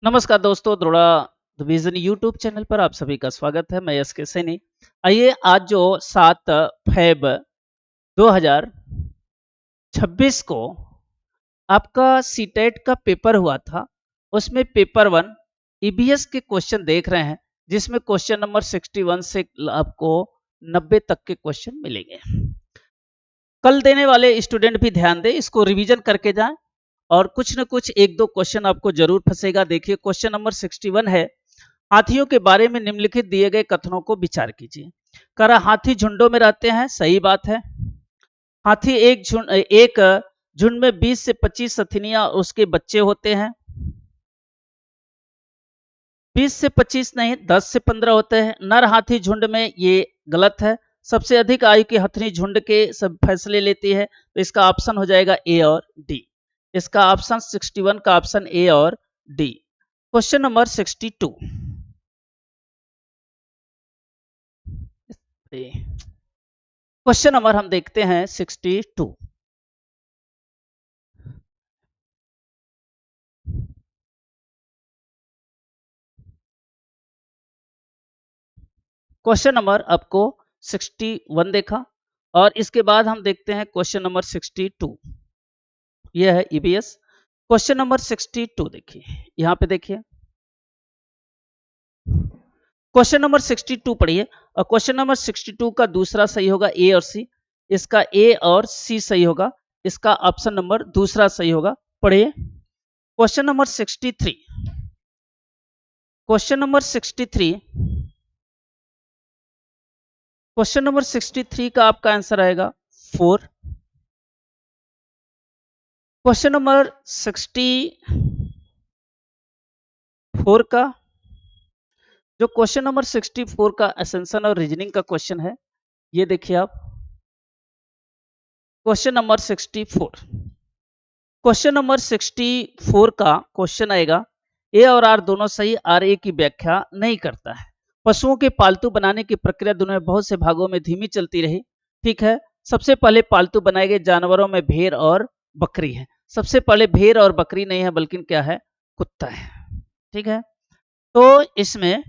नमस्कार दोस्तों, द्रोड़ा vision YouTube channel पर आप सभी का स्वागत है। मैं एसके सैनी। आइए आज जो 7 फेब 2026 को आपका सीटेट का पेपर हुआ था, उसमें पेपर 1 ईबीएस के क्वेश्चन देख रहे हैं, जिसमें क्वेश्चन नंबर 61 से आपको 90 तक के क्वेश्चन मिलेंगे। कल देने वाले स्टूडेंट भी ध्यान दें, इसको रिवीजन करके जाएं और कुछ न कुछ एक दो क्वेश्चन आपको जरूर फंसेगा। देखिए क्वेश्चन नंबर 61 है, हाथियों के बारे में निम्नलिखित दिए गए कथनों को विचार कीजिए। कह रहा हाथी झुंडों में रहते हैं, सही बात है। हाथी एक झुंड में 20 से 25 हथिनियां और उसके बच्चे होते हैं। 20 से 25 नहीं, 10 से 15 होते हैं नर हाथी झुंड में, ये गलत है। सबसे अधिक आयु की हथिनी झुंड के सब फैसले लेती है, तो इसका ऑप्शन हो जाएगा ए और डी। इसका ऑप्शन 61 का ऑप्शन ए और D. Question number 62। Question number हम देखते हैं 62। क्वेश्चन नंबर आपको 61 देखा और इसके बाद हम देखते हैं क्वेश्चन नंबर 62। यह है ईबीएस। क्वेश्चन नंबर 62 देखिए, यहां पे देखिए क्वेश्चन नंबर 62 पढ़िए और क्वेश्चन नंबर 62 का दूसरा सही होगा ए और सी। इसका ए और सी सही होगा, इसका ऑप्शन नंबर दूसरा सही होगा। पढ़िए question number 63। Question number 63, question number 63 का आपका आंसर आएगा 4। क्वेश्चन नंबर 64 का, जो क्वेश्चन नंबर 64 का असेंशन और रीजनिंग का क्वेश्चन है, ये देखिए आप। क्वेश्चन नंबर 64, क्वेश्चन नंबर 64 का क्वेश्चन आएगा ए और आर दोनों सही, आर ए की व्याख्या नहीं करता है। पशुओं के पालतू बनाने की प्रक्रिया दुनिया में बहुत से भागों में धीमी चलती रही। ठीक है, सबसे पहले पालतू बनाए गए जानवरों में भेड़ और बकरी है। सबसे पहले भेड़ और बकरी नहीं है, बल्कि क्या है, कुत्ता है। ठीक है, तो इसमें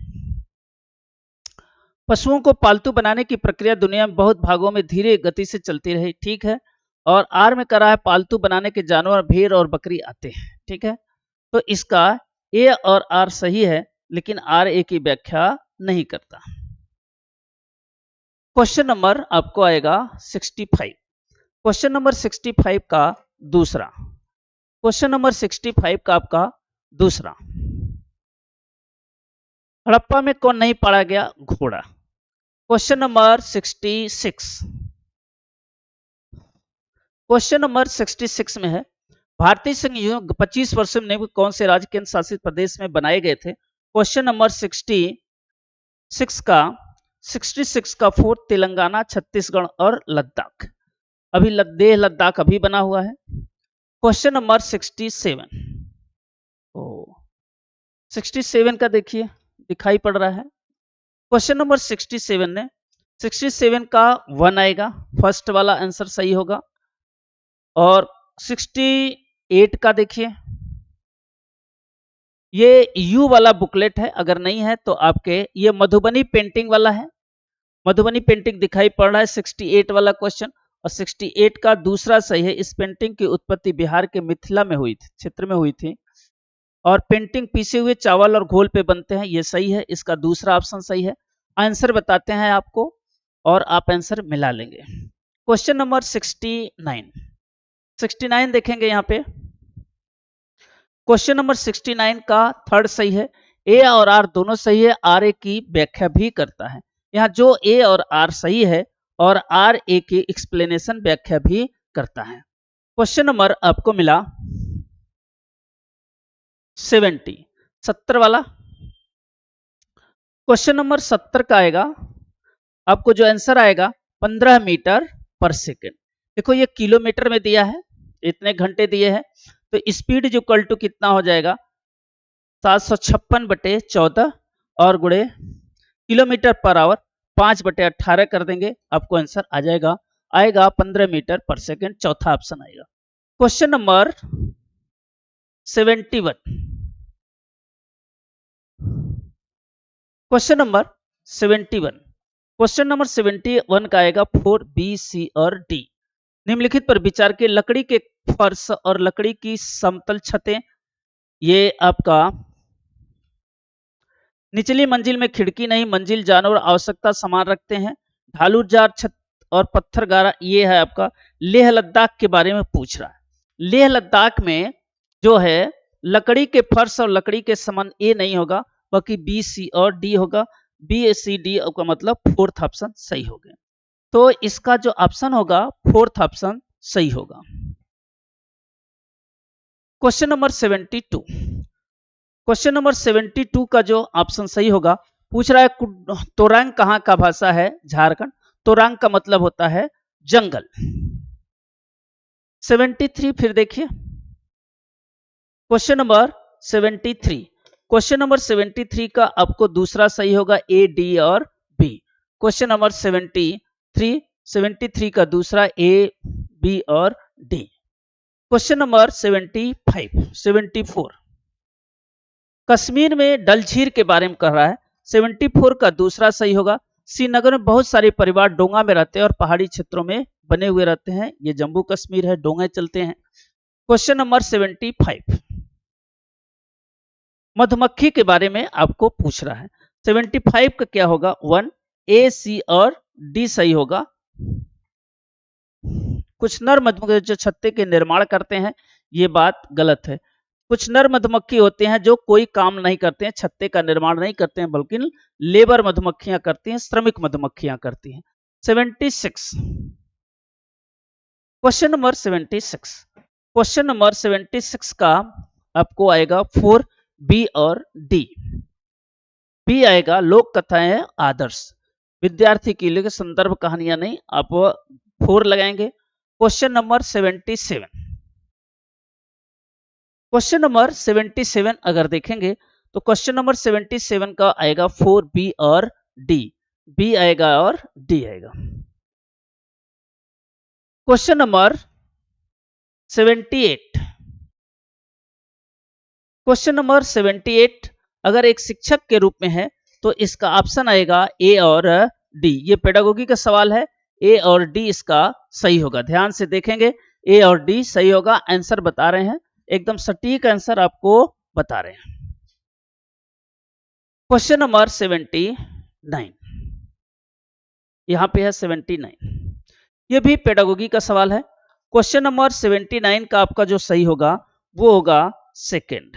पशुओं को पालतू बनाने की प्रक्रिया दुनिया में बहुत भागों में धीरे गति से चलती रही। ठीक है, और आर में करा है पालतू बनाने के जानवर भेड़ और बकरी आते हैं। ठीक है, तो इसका ए और आर सही है, लेकिन आर ए की व्याख्या नहीं करता। क्वेश्चन नंबर आपको आएगा 65। क्वेश्चन नंबर 65 का दूसरा, क्वेश्चन नंबर 65 का आपका दूसरा, हड़प्पा में कौन नहीं पाया गया, घोड़ा। क्वेश्चन नंबर 66, क्वेश्चन नंबर 66 में है, भारतीय संघ 25 वर्षों में कौन से राज्य केंद्र शासित प्रदेश में बनाए गए थे। क्वेश्चन नंबर 66 का 66 का 4 तेलंगाना, छत्तीसगढ़ और लद्दाख। अभी लेह लद्दाख अभी बना हुआ है। क्वेश्चन नंबर 67, 67 का देखिए दिखाई पड़ रहा है। क्वेश्चन नंबर 67 ने 67 का 1 आएगा, फर्स्ट वाला आंसर सही होगा। और 68 का देखिए, ये यू वाला बुकलेट है, अगर नहीं है तो आपके ये मधुबनी पेंटिंग वाला है। मधुबनी पेंटिंग दिखाई पड़ रहा है 68 वाला क्वेश्चन, और 68 का दूसरा सही है। इस पेंटिंग की उत्पत्ति बिहार के मिथिला में हुई थी, क्षेत्र में हुई थी, और पेंटिंग पीसे हुए चावल और घोल पे बनते हैं, ये सही है। इसका दूसरा ऑप्शन सही है। आंसर बताते हैं आपको और आप आंसर मिला लेंगे। क्वेश्चन नंबर 69, 69 देखेंगे यहाँ पे। क्वेश्चन नंबर 69 का थर्ड सही है। ए और आर दोनों सही है, आर ए की व्याख्या भी करता है। यहाँ जो ए और आर सही है और आर ए की एक्सप्लेनेशन व्याख्या भी करता है। क्वेश्चन नंबर आपको मिला 70, 70 वाला। क्वेश्चन नंबर 70 का आएगा, आपको जो आंसर आएगा 15 मीटर पर सेकेंड। देखो ये किलोमीटर में दिया है, इतने घंटे दिए हैं, तो स्पीड जो इक्वल टू कितना हो जाएगा, 756/14 और गुणे किलोमीटर पर आवर 5/18 कर देंगे, आपको आंसर आ जाएगा, आएगा 15 मीटर पर सेकेंड। चौथा ऑप्शन आएगा। Question number 71, question number 71। Question number 71 का आएगा 4B, C और D। निम्नलिखित पर विचार के लकड़ी के फर्श और लकड़ी की समतल छतें, ये आपका निचली मंजिल में खिड़की नहीं, मंजिल जानवर आवश्यकता सामान रखते हैं, ढालू जार छत और पत्थर गारा, ये है आपका लेह लद्दाख के बारे में पूछ रहा है। लेह लद्दाख में जो है लकड़ी के फर्श और लकड़ी के समान ए नहीं होगा, बाकी बी, सी और डी होगा। बी, सी, डी का मतलब फोर्थ ऑप्शन सही हो गया। तो इसका जो ऑप्शन होगा फोर्थ ऑप्शन सही होगा। Question number 72। क्वेश्चन नंबर 72 का जो ऑप्शन सही होगा, पूछ रहा है तोरंग कहाँ का भाषा है? झारखंड। तोरंग का मतलब होता है जंगल। 73 फिर देखिए क्वेश्चन नंबर 73। क्वेश्चन नंबर 73 का आपको दूसरा सही होगा ए, डी और बी। क्वेश्चन नंबर 73 का दूसरा ए, बी और डी। Question number 74। कश्मीर में डल झील के बारे में कह रहा है। 74 का दूसरा सही होगा। श्रीनगर में बहुत सारे परिवार डोंगा में रहते हैं और पहाड़ी क्षेत्रों में बने हुए रहते हैं। ये जम्मू कश्मीर है, डोंगे चलते हैं। क्वेश्चन नंबर 75 मधुमक्खी के बारे में आपको पूछ रहा है। 75 का क्या होगा? 1, ए, सी और डी सही होगा। कुछ नर मधुमक्खी जो छत्ते के निर्माण करते हैं, ये बात गलत है। कुछ नर मधुमक्खी होते हैं जो कोई काम नहीं करते हैं, छत्ते का निर्माण नहीं करते हैं, बल्कि लेबर मधुमक्खियां करती हैं, श्रमिक मधुमक्खियां करती हैं। 76। Question number 76। क्वेश्चन नंबर 76 का आपको आएगा 4, बी और डी। बी आएगा लोक कथाएं आदर्श, विद्यार्थी के लिए संदर्भ कहानियां नहीं, आप 4 लगाएंगे। Question number 77। क्वेश्चन नंबर 77 अगर देखेंगे तो क्वेश्चन नंबर 77 का आएगा 4, बी और डी। बी आएगा और डी आएगा। Question number 78। क्वेश्चन नंबर 78 अगर एक शिक्षक के रूप में है तो इसका ऑप्शन आएगा ए और डी। ये पेडागोगी का सवाल है, ए और डी इसका सही होगा। ध्यान से देखेंगे, ए और डी सही होगा। आंसर बता रहे हैं, एकदम सटीक आंसर आपको बता रहे हैं। क्वेश्चन नंबर 79, यहां पे है 79। ये भी पेडागोगी का सवाल है। क्वेश्चन नंबर 79 का आपका जो सही होगा वो होगा सेकंड,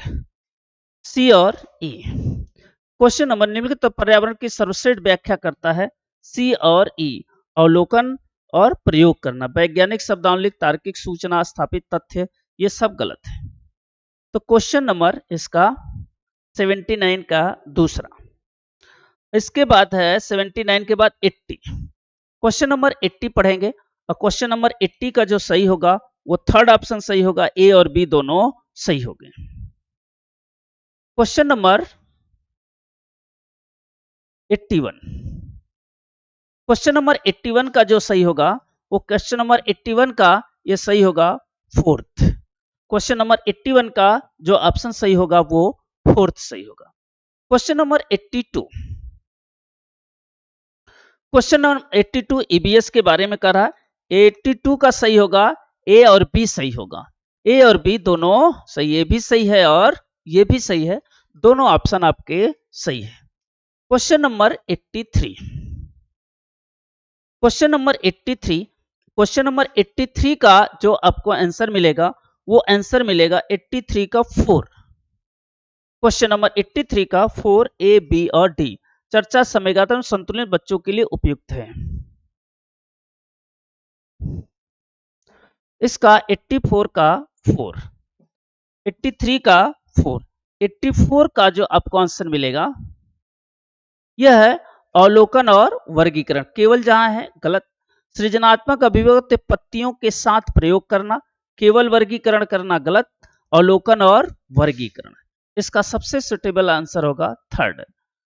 सी और ई। क्वेश्चन नंबर निम्नलिखित पर्यावरण की सर्वश्रेष्ठ व्याख्या करता है, सी और ई। अवलोकन और प्रयोग करना, वैज्ञानिक शब्दावली, तार्किक सूचना, स्थापित तथ्य, ये सब गलत है। तो क्वेश्चन नंबर इसका 79 का दूसरा। इसके बाद है 79 के बाद 80। क्वेश्चन नंबर 80 पढ़ेंगे और क्वेश्चन नंबर 80 का जो सही होगा वो थर्ड ऑप्शन सही होगा, ए और बी दोनों सही हो गए। Question number 81। क्वेश्चन नंबर 81 का जो सही होगा वो क्वेश्चन नंबर 81 का ये सही होगा फोर्थ। क्वेश्चन नंबर 81 का जो ऑप्शन सही होगा वो फोर्थ सही होगा। Question number 82। Question number 82 EBS के बारे में कर रहा है। 82 का सही होगा ए और बी सही होगा। ए और बी दोनों सही, ये भी सही है और ये भी सही है, दोनों ऑप्शन आपके सही है। Question number 83। Question number 83। Question number 83 का जो आपको आंसर मिलेगा वो आंसर मिलेगा 83 का 4। क्वेश्चन नंबर 83 का 4, ए, बी और डी। चर्चा समयगाता संतुलित बच्चों के लिए उपयुक्त है। इसका 84 का 4, 83 का 4, 84 का जो आपको आंसर मिलेगा यह है अवलोकन और वर्गीकरण। केवल जहां है गलत। सृजनात्मक अभिव्यक्ति पत्तियों के साथ प्रयोग करना, केवल वर्गीकरण करना गलत। अवलोकन और वर्गीकरण, इसका सबसे सुटेबल आंसर होगा थर्ड।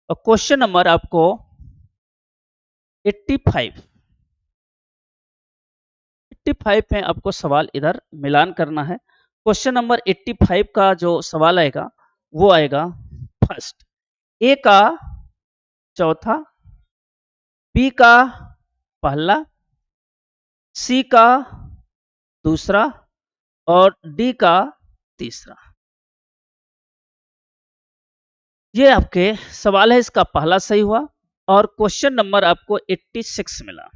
और क्वेश्चन नंबर आपको 85 में आपको सवाल इधर मिलान करना है। क्वेश्चन नंबर 85 का जो सवाल आएगा वो आएगा फर्स्ट, ए का चौथा, बी का पहला, सी का दूसरा और डी का तीसरा। ये आपके सवाल है, इसका पहला सही हुआ और क्वेश्चन नंबर आपको 86 मिला।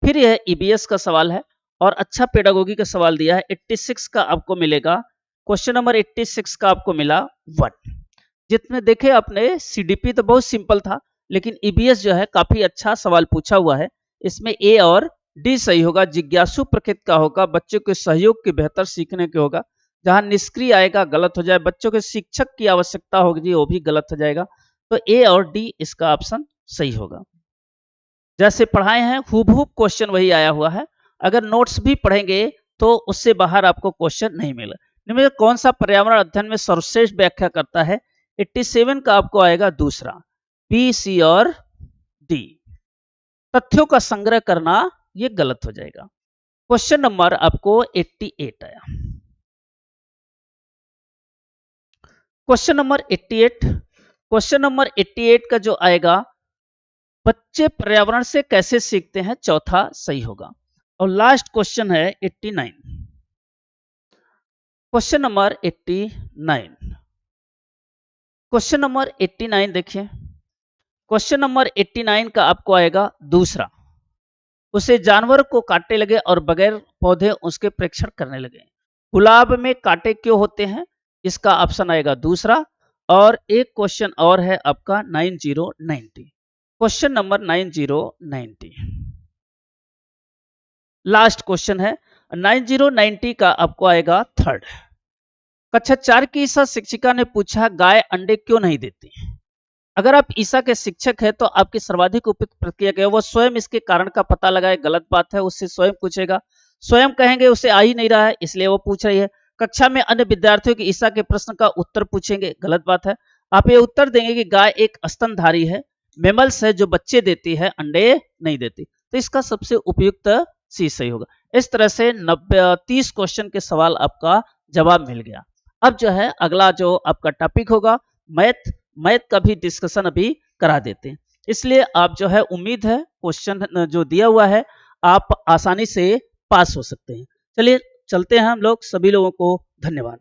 फिर यह ईबीएस का सवाल है और अच्छा पेडागोगी का सवाल दिया है। 86 का आपको मिलेगा, क्वेश्चन नंबर 86 का आपको मिला 1। जितने देखे आपने, सीडीपी तो बहुत सिंपल था, लेकिन ईबीएस जो है काफी अच्छा सवाल पूछा हुआ है। इसमें ए और डी सही होगा, जिज्ञासु प्रकृति का होगा, बच्चों के सहयोग के बेहतर सीखने के होगा, जहां निष्क्रिय आएगा गलत हो जाए, बच्चों के शिक्षक की आवश्यकता होगी वो भी गलत हो जाएगा। तो ए और डी इसका ऑप्शन सही होगा। जैसे पढ़ाए हैं हूबहू क्वेश्चन वही आया हुआ है। अगर नोट्स भी पढ़ेंगे तो उससे बाहर आपको क्वेश्चन नहीं मिला। निम्न में कौन सा पर्यावरण अध्ययन में सर्वश्रेष्ठ व्याख्या करता है? 87 का आपको आएगा दूसरा, बी, सी और डी। तथ्यों का संग्रह करना ये गलत हो जाएगा। क्वेश्चन नंबर आपको 88 आया। क्वेश्चन नंबर 88, क्वेश्चन नंबर 88 का जो आएगा, बच्चे पर्यावरण से कैसे सीखते हैं, चौथा सही होगा। और लास्ट क्वेश्चन है 89, क्वेश्चन नंबर 89। क्वेश्चन नंबर 89 देखिए, क्वेश्चन नंबर 89 का आपको आएगा दूसरा, उसे जानवर को कांटे लगे और बगैर पौधे उसके परीक्षण करने लगे, गुलाब में कांटे क्यों होते हैं? इसका ऑप्शन आएगा दूसरा। और एक क्वेश्चन और है आपका 9090, क्वेश्चन नंबर 9090 लास्ट क्वेश्चन है। 9090 का आपको आएगा थर्ड। कक्षा 4 की ईसा शिक्षिका ने पूछा, गाय अंडे क्यों नहीं देती? अगर आप ईसा के शिक्षक हैं तो आपकी सर्वाधिक उपयुक्त प्रतिक्रिया क्या है? वो स्वयं इसके कारण का पता लगाए, गलत बात है, उससे स्वयं पूछेगा। स्वयं कहेंगे उसे आ ही नहीं रहा है इसलिए वो पूछ रही है। कक्षा में अन्य विद्यार्थियों की ईसा के प्रश्न का उत्तर पूछेंगे, गलत बात है। आप ये उत्तर देंगे कि गाय एक स्तनधारी है, मेमल्स है जो बच्चे देती है, अंडे नहीं देती। तो इसका सबसे उपयुक्त सी सही होगा। इस तरह से 30 क्वेश्चन के सवाल आपका जवाब मिल गया। अब जो है अगला जो आपका टॉपिक होगा मैथ का भी डिस्कशन अभी करा देते हैं। इसलिए आप जो है, उम्मीद है क्वेश्चन जो दिया हुआ है आप आसानी से पास हो सकते हैं। चलिए चलते हैं हम लोग, सभी लोगों को धन्यवाद।